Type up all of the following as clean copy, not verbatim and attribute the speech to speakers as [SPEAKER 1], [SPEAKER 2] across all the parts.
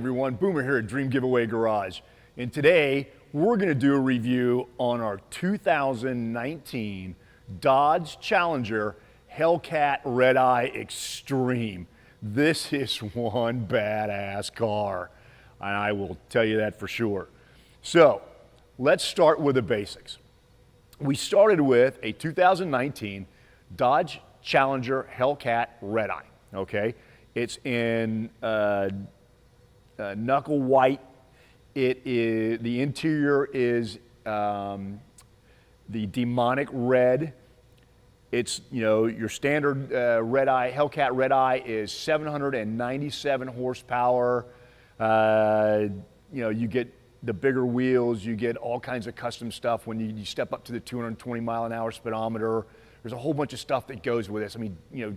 [SPEAKER 1] everyone, Boomer here at Dream Giveaway Garage. And today we're going to do a review on our 2019 Dodge Challenger Hellcat Redeye Extreme. This is one badass car, and I will tell you that for sure. So let's start with the basics. We started with a 2019 Dodge Challenger Hellcat Redeye, okay? It's in knuckle white. It is, the interior is the demonic red. It's, you know, your standard Redeye, Hellcat Redeye is 797 horsepower. You know, you get the bigger wheels, you get all kinds of custom stuff when you step up to the 220 mile an hour speedometer. There's a whole bunch of stuff that goes with this. I mean, you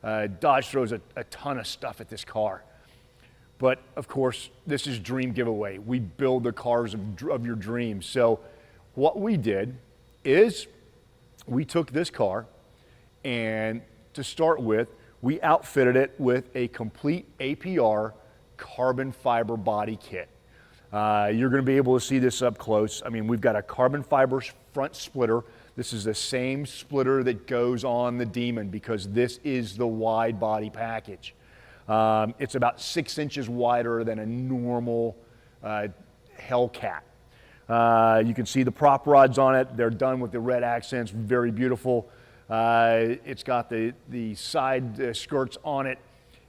[SPEAKER 1] know, Dodge throws a ton of stuff at this car. But of course, this is Dream Giveaway. We build the cars of your dreams. So what we did is we took this car, and to start with, we outfitted it with a complete APR carbon fiber body kit. You're going to be able to see this up close. I mean, we've got a carbon fiber front splitter. This is the same splitter that goes on the Demon because this is the wide body package. It's about 6 inches wider than a normal Hellcat. You can see the prop rods on it. They're done with the red accents, very beautiful. It's got the side skirts on it.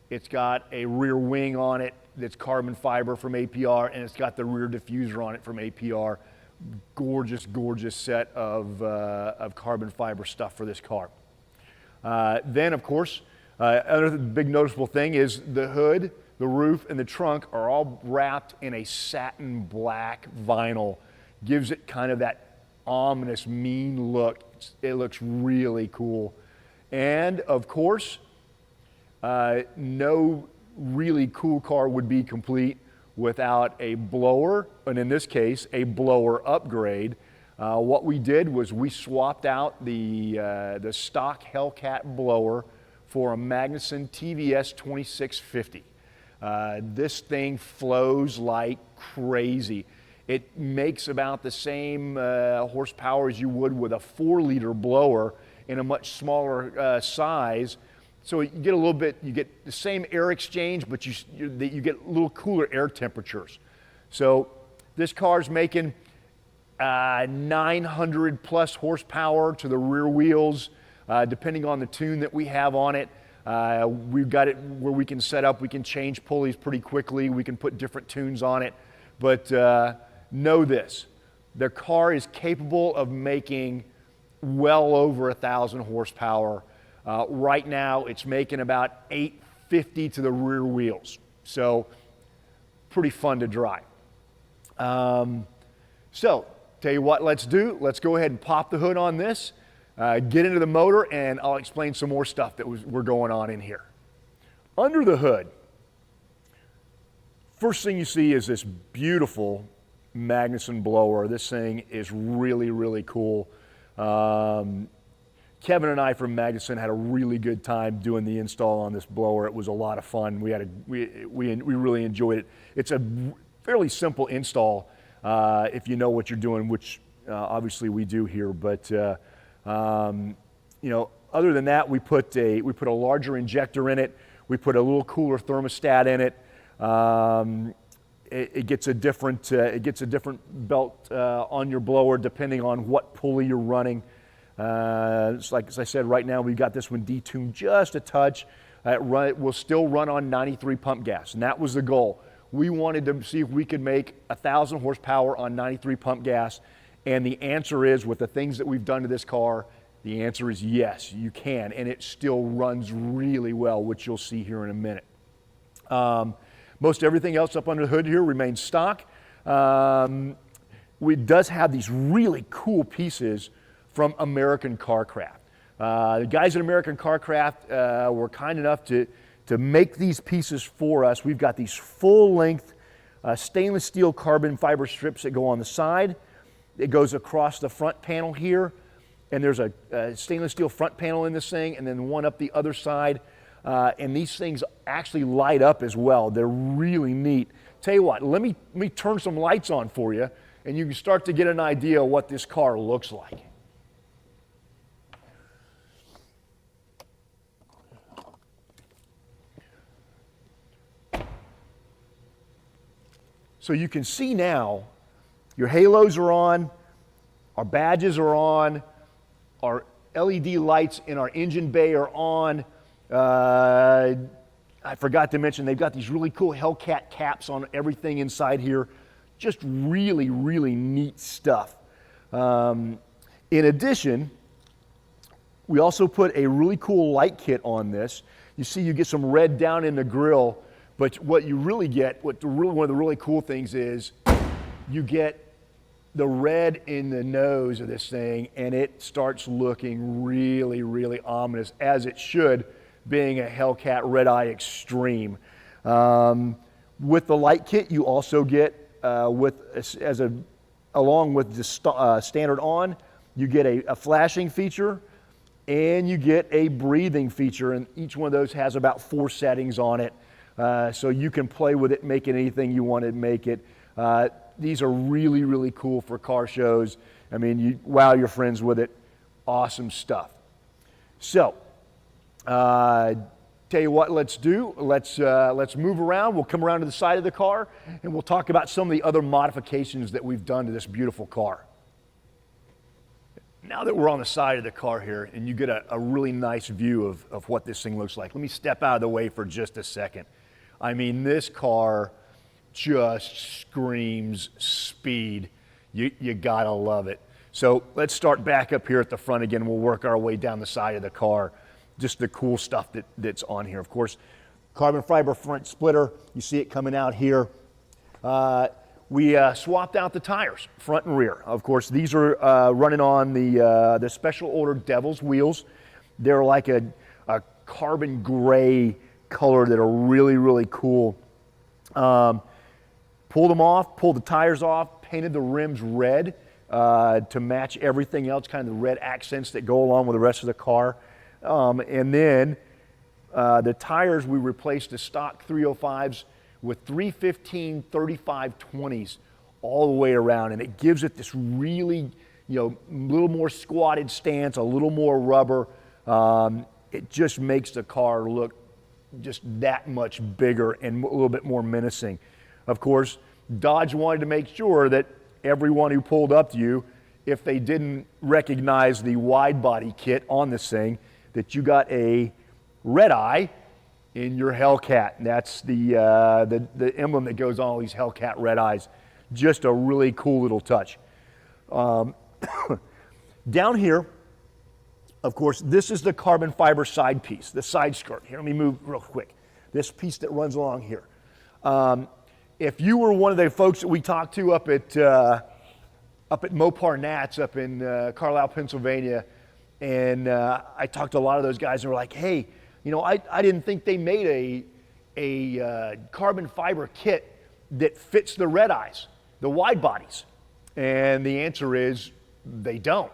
[SPEAKER 1] It's got a rear wing on it that's carbon fiber from APR, and it's got the rear diffuser on it from APR. Gorgeous, gorgeous set of carbon fiber stuff for this car. Then, of course, another big noticeable thing is the hood, the roof, and the trunk are all wrapped in a satin black vinyl. Gives it kind of that ominous, mean look. It looks really cool. And, of course, no really cool car would be complete without a blower, and in this case, a blower upgrade. What we did was we swapped out the stock Hellcat blower for a Magnuson TVS 2650. This thing flows like crazy. It makes about the same horsepower as you would with a 4-liter blower in a much smaller size. So you get a little bit, you get the same air exchange, but you get a little cooler air temperatures. So this car's making 900 plus horsepower to the rear wheels, depending on the tune that we have on it. We've got it where we can set up, we can change pulleys pretty quickly, we can put different tunes on it. But know this, the car is capable of making well over 1,000 horsepower. Right now, it's making about 850 to the rear wheels. So, pretty fun to drive. So, tell you what let's do. Let's go ahead and pop the hood on this, get into the motor, and I'll explain some more stuff that we're going on in here. Under the hood, first thing you see is this beautiful Magnuson blower. This thing is really, really cool. Kevin and I from Magnuson had a really good time doing the install on this blower. It was a lot of fun. We really enjoyed it. It's a fairly simple install if you know what you're doing, which obviously we do here. But you know, other than that, we put a larger injector in it. We put a little cooler thermostat in it. It gets a different belt on your blower depending on what pulley you're running. It's like, as I said, right now we've got this one detuned just a touch. It will still run on 93 pump gas, and that was the goal. We wanted to see if we could make 1,000 horsepower on 93 pump gas, and the answer is, with the things that we've done to this car, the answer is yes, you can, and it still runs really well, which you'll see here in a minute. Most everything else up under the hood here remains stock. It does have these really cool pieces from American Carcraft. The guys at American Carcraft were kind enough to make these pieces for us. We've got these full-length stainless steel carbon fiber strips that go on the side. It goes across the front panel here, and there's a stainless steel front panel in this thing, and then one up the other side. And these things actually light up as well. They're really neat. tell you what, let me turn some lights on for you, and you can start to get an idea of what this car looks like. So you can see now, your halos are on, our badges are on, our LED lights in our engine bay are on. I forgot to mention, they've got these really cool Hellcat caps on everything inside here. Just really, really neat stuff. In addition, we also put a really cool light kit on this. You see you get some red down in the grill, but what you really get, one of the really cool things is you get the red in the nose of this thing, and it starts looking really, really ominous, as it should, being a Hellcat Redeye Extreme. With the light kit, you also get, along with the standard on, you get a flashing feature, and you get a breathing feature, and each one of those has about 4 settings on it. So you can play with it, make it anything you want to make it. These are really, really cool for car shows. I mean, you wow your friends with it. Awesome stuff. So, tell you what, let's move around. We'll come around to the side of the car, and we'll talk about some of the other modifications that we've done to this beautiful car. Now that we're on the side of the car here, and you get a really nice view of what this thing looks like, let me step out of the way for just a second. I mean, this car just screams speed. You gotta love it. So let's start back up here at the front again. We'll work our way down the side of the car. Just the cool stuff that's on here. Of course, carbon fiber front splitter. You see it coming out here. We swapped out the tires, front and rear. Of course, these are running on the special order Devil's wheels. They're like a carbon gray color that are really, really cool. Pulled them off, pulled the tires off, painted the rims red to match everything else, kind of the red accents that go along with the rest of the car. And then the tires, we replaced the stock 305s with 315 3520s all the way around, and it gives it this really, little more squatted stance, a little more rubber. It just makes the car look just that much bigger and a little bit more menacing. Of course, Dodge wanted to make sure that everyone who pulled up to you, if they didn't recognize the wide body kit on this thing, that you got a Redeye in your Hellcat. And that's the emblem that goes on all these Hellcat Redeyes. Just a really cool little touch. Down here, of course, this is the carbon fiber side piece, the side skirt. Here, let me move real quick. This piece that runs along here. If you were one of the folks that we talked to up at Mopar Nats up in Carlisle, Pennsylvania, and I talked to a lot of those guys, and were like, hey, I didn't think they made a carbon fiber kit that fits the Redeyes, the wide bodies. And the answer is they don't.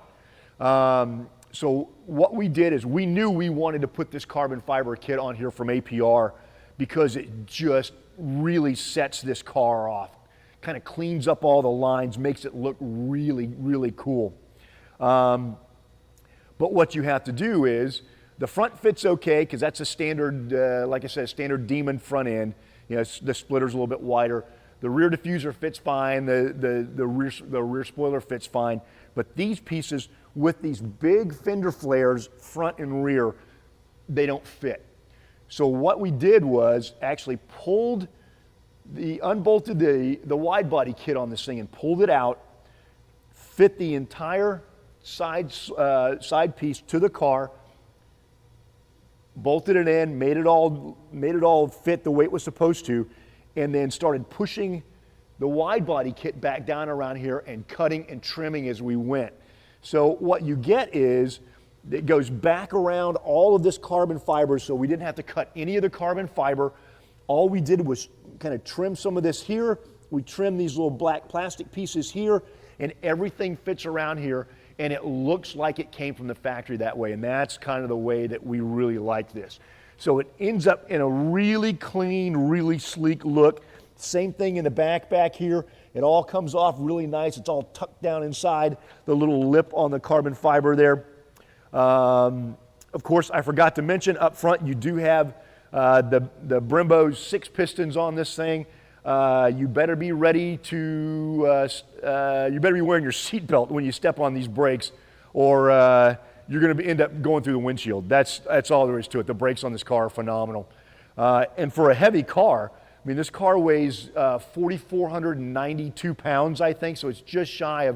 [SPEAKER 1] So what we did is we knew we wanted to put this carbon fiber kit on here from APR because it just really sets this car off, kind of cleans up all the lines, makes it look really, really cool. But what you have to do is, the front fits okay because that's a standard, like I said, standard Demon front end. The splitter's a little bit wider. The rear diffuser fits fine. The rear spoiler fits fine. But these pieces with these big fender flares, front and rear, they don't fit. So what we did was actually unbolted the wide body kit on this thing and pulled it out, fit the entire side piece to the car, bolted it in, made it all fit the way it was supposed to, and then started pushing the wide body kit back down around here and cutting and trimming as we went. So what you get is it goes back around all of this carbon fiber, so we didn't have to cut any of the carbon fiber. All we did was kind of trim some of this here. We trimmed these little black plastic pieces here, and everything fits around here, and it looks like it came from the factory that way, and that's kind of the way that we really like this. So it ends up in a really clean, really sleek look. Same thing in the back here. It all comes off really nice. It's all tucked down inside the little lip on the carbon fiber there. Of course, I forgot to mention up front, you do have the Brembo 6 pistons on this thing. You better be ready to, you better be wearing your seatbelt when you step on these brakes, or you're going to end up going through the windshield. That's all there is to it. The brakes on this car are phenomenal. And for a heavy car, I mean, this car weighs 4,492 pounds, I think, so it's just shy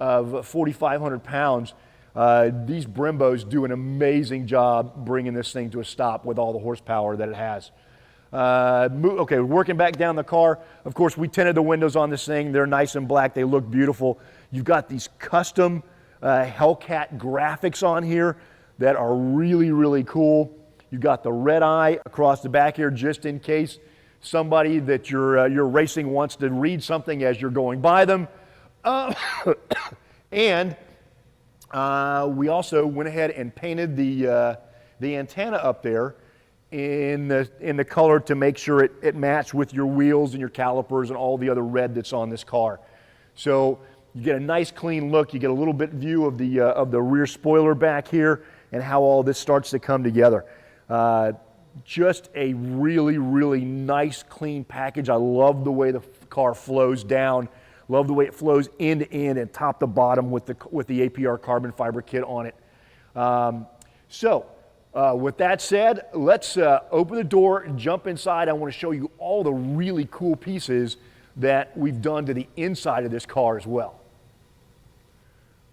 [SPEAKER 1] of 4,500 pounds. These Brembos do an amazing job bringing this thing to a stop with all the horsepower that it has. Okay, working back down the car, of course, we tinted the windows on this thing. They're nice and black. They look beautiful. You've got these custom Hellcat graphics on here that are really, really cool. You've got the Redeye across the back here just in case somebody that you're racing wants to read something as you're going by them. And we also went ahead and painted the antenna up there in the color to make sure it matched with your wheels and your calipers and all the other red that's on this car. So you get a nice clean look. You get a little bit view of the rear spoiler back here and how all this starts to come together. Just a really, really nice, clean package. I love the way the car flows down. Love the way it flows end to end and top to bottom with the APR carbon fiber kit on it. With that said, let's open the door and jump inside. I want to show you all the really cool pieces that we've done to the inside of this car as well.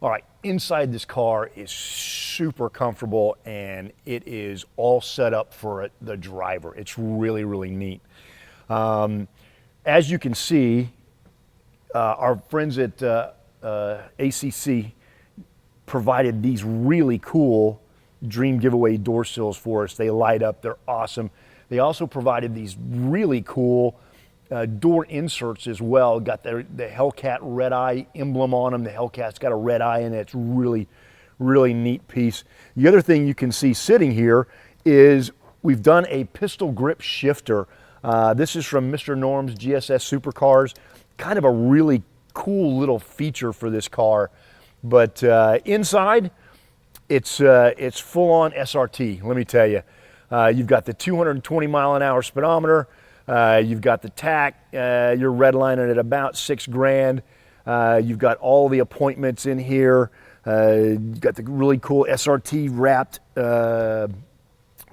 [SPEAKER 1] All right, inside this car is super comfortable and it is all set up for the driver. It's really, really neat. As you can see, our friends at ACC provided these really cool Dream Giveaway door sills for us. They light up, they're awesome. They also provided these really cool door inserts as well. Got the Hellcat Redeye emblem on them. The Hellcat's got a red eye in it. It's really, really neat piece. The other thing you can see sitting here is we've done a pistol grip shifter. This is from Mr. Norm's GSS Supercars. Kind of a really cool little feature for this car. But inside, it's full-on SRT, let me tell you. You've got the 220 mile an hour speedometer. You've got the tack. You're redlining at about $6,000. You've got all the appointments in here. You've got the really cool SRT wrapped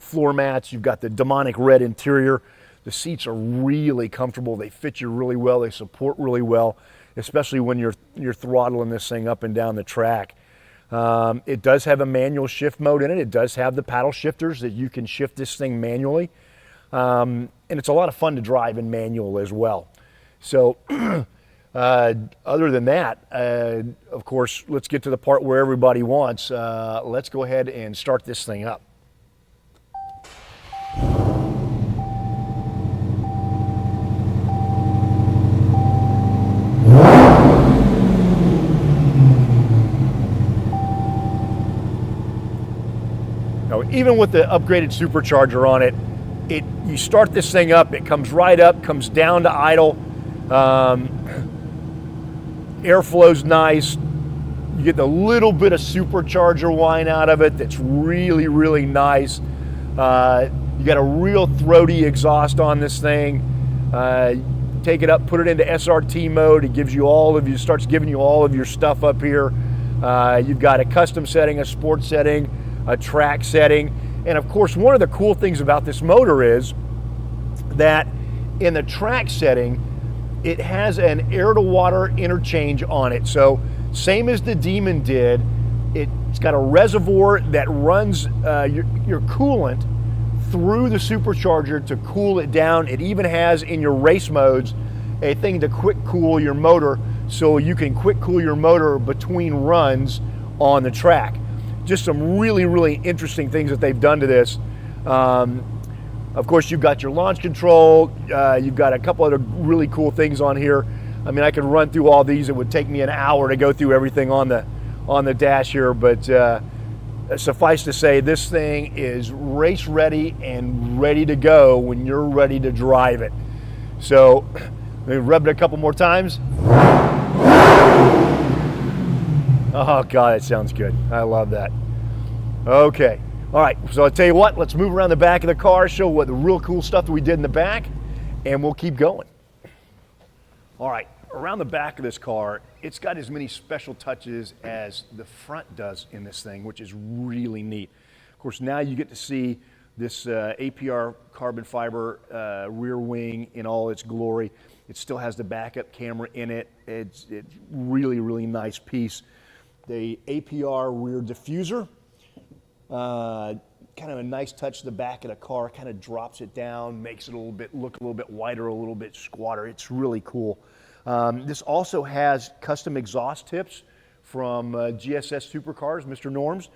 [SPEAKER 1] floor mats. You've got the demonic red interior. The seats are really comfortable. They fit you really well. They support really well, especially when you're throttling this thing up and down the track. It does have a manual shift mode in it. It does have the paddle shifters that you can shift this thing manually. And it's a lot of fun to drive in manual as well. So other than that, of course, let's get to the part where everybody wants. Let's go ahead and start this thing up. Now, even with the upgraded supercharger on it, you start this thing up, it comes right up, comes down to idle. Airflow's nice. You get the little bit of supercharger whine out of it that's really, really nice. You got a real throaty exhaust on this thing. Take it up, put it into SRT mode. It gives you starts giving you all of your stuff up here. You've got a custom setting, a sports setting, a track setting. And of course, one of the cool things about this motor is that in the track setting, it has an air-to-water interchange on it. So same as the Demon did, it's got a reservoir that runs your coolant through the supercharger to cool it down. It even has in your race modes a thing to quick cool your motor, so you can quick cool your motor between runs on the track. Just some really, really interesting things that they've done to this. Of course, you've got your launch control. You've got a couple other really cool things on here. I mean, I could run through all these. It would take me an hour to go through everything on the dash here, but suffice to say, this thing is race ready and ready to go when you're ready to drive it. So let me rub it a couple more times. Oh God, it sounds good. I love that. Okay, all right, so I'll tell you what, let's move around the back of the car, show what the real cool stuff that we did in the back, and we'll keep going. All right, around the back of this car, it's got as many special touches as the front does in this thing, which is really neat. Of course, now you get to see this APR carbon fiber rear wing in all its glory. It still has the backup camera in it. It's really, really nice piece. The APR rear diffuser, kind of a nice touch to the back of the car, kind of drops it down, makes it look a little bit wider, a little bit squatter. It's really cool. This also has custom exhaust tips from GSS Supercars, Mr. Norms,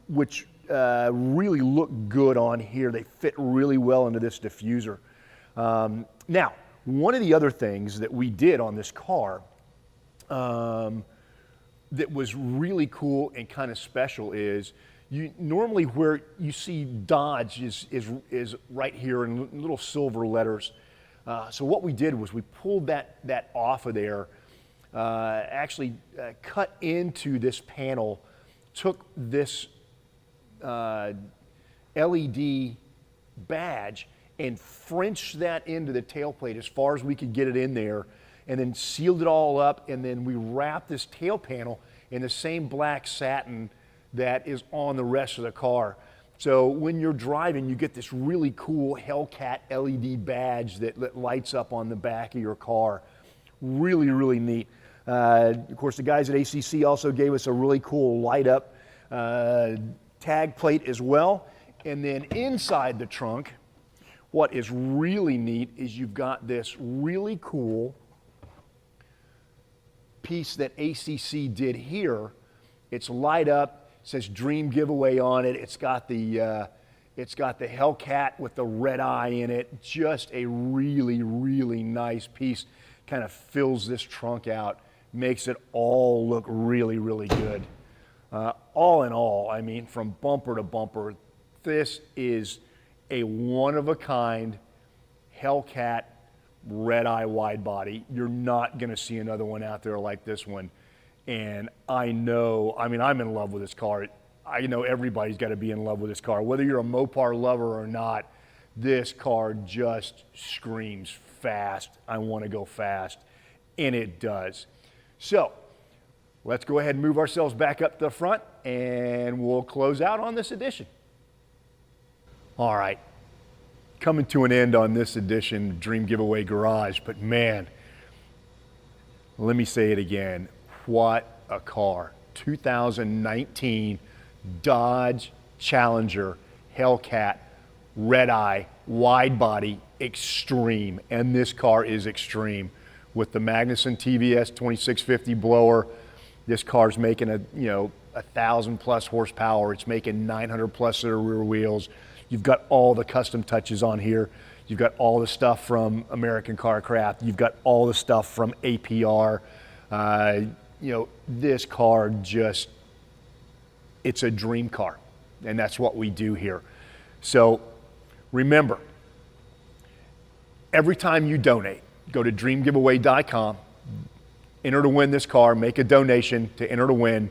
[SPEAKER 1] which really look good on here. They fit really well into this diffuser. Now, one of the other things that we did on this car that was really cool and kind of special is normally where you see Dodge is right here in little silver letters. So what we did was we pulled that off of there, actually cut into this panel, took this LED badge and Frenched that into the tailplate as far as we could get it in there, and then sealed it all up, and then we wrapped this tail panel in the same black satin that is on the rest of the car. So when you're driving, you get this really cool Hellcat LED badge that lights up on the back of your car. Really, really neat. Of course, the guys at ACC also gave us a really cool light up tag plate as well. And then inside the trunk, what is really neat is you've got this really cool piece that ACC did here. It's light up, says Dream Giveaway on it. It's got the Hellcat with the red eye in it. Just a really, really nice piece. Kind of fills this trunk out, makes it all look really, really good. All in all, I mean, from bumper to bumper, this is a one-of-a-kind Hellcat Redeye wide body. You're not going to see another one out there like this one. And I'm in love with this car. I know everybody's got to be in love with this car. Whether you're a Mopar lover or not, this car just screams fast. I want to go fast. And it does. So let's go ahead and move ourselves back up to the front and we'll close out on this edition. All right, coming to an end on this edition, Dream Giveaway Garage, but man, let me say it again, what a car. 2019 Dodge Challenger Hellcat Redeye wide body extreme, and this car is extreme. With the Magnuson TVS 2650 blower, this car's making 1,000 plus horsepower. It's making 900 plus of rear wheels. You've got all the custom touches on here. You've got all the stuff from American Car Craft. You've got all the stuff from APR. This car it's a dream car, and that's what we do here. So remember, every time you donate, go to dreamgiveaway.com, enter to win this car, make a donation to enter to win.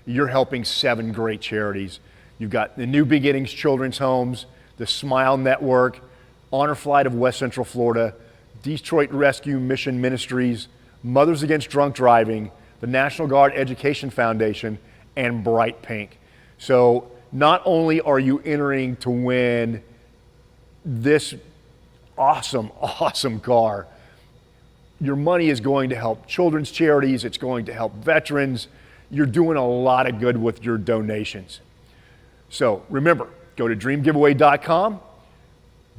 [SPEAKER 1] You're helping 7 great charities. You've got the New Beginnings Children's Homes, the Smile Network, Honor Flight of West Central Florida, Detroit Rescue Mission Ministries, Mothers Against Drunk Driving, the National Guard Education Foundation, and Bright Pink. So not only are you entering to win this awesome, awesome car, your money is going to help children's charities, it's going to help veterans. You're doing a lot of good with your donations. So remember, go to dreamgiveaway.com,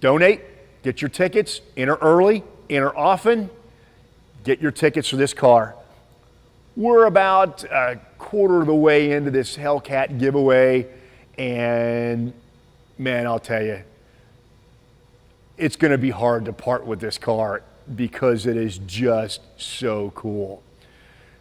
[SPEAKER 1] donate, get your tickets, enter early, enter often, get your tickets for this car. We're about a quarter of the way into this Hellcat giveaway, and man, I'll tell you, it's going to be hard to part with this car because it is just so cool.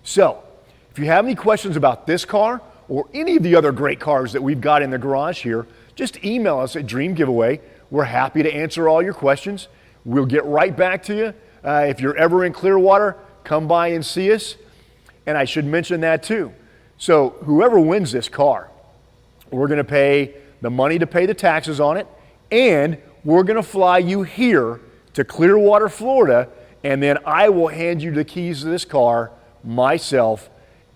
[SPEAKER 1] So, if you have any questions about this car or any of the other great cars that we've got in the garage here, just email us at Dream Giveaway. We're happy to answer all your questions. We'll get right back to you. If you're ever in Clearwater, come by and see us. And I should mention that too. So whoever wins this car, we're going to pay the money to pay the taxes on it, and we're going to fly you here to Clearwater, Florida, and then I will hand you the keys to this car myself,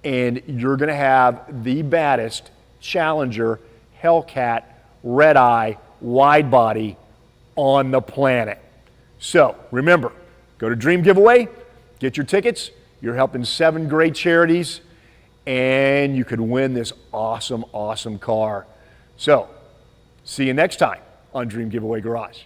[SPEAKER 1] and you're going to have the baddest Challenger Hellcat Redeye widebody on the planet. So remember, go to Dream Giveaway, get your tickets. You're helping 7 great charities, and you could win this awesome, awesome car. So see you next time on Dream Giveaway Garage.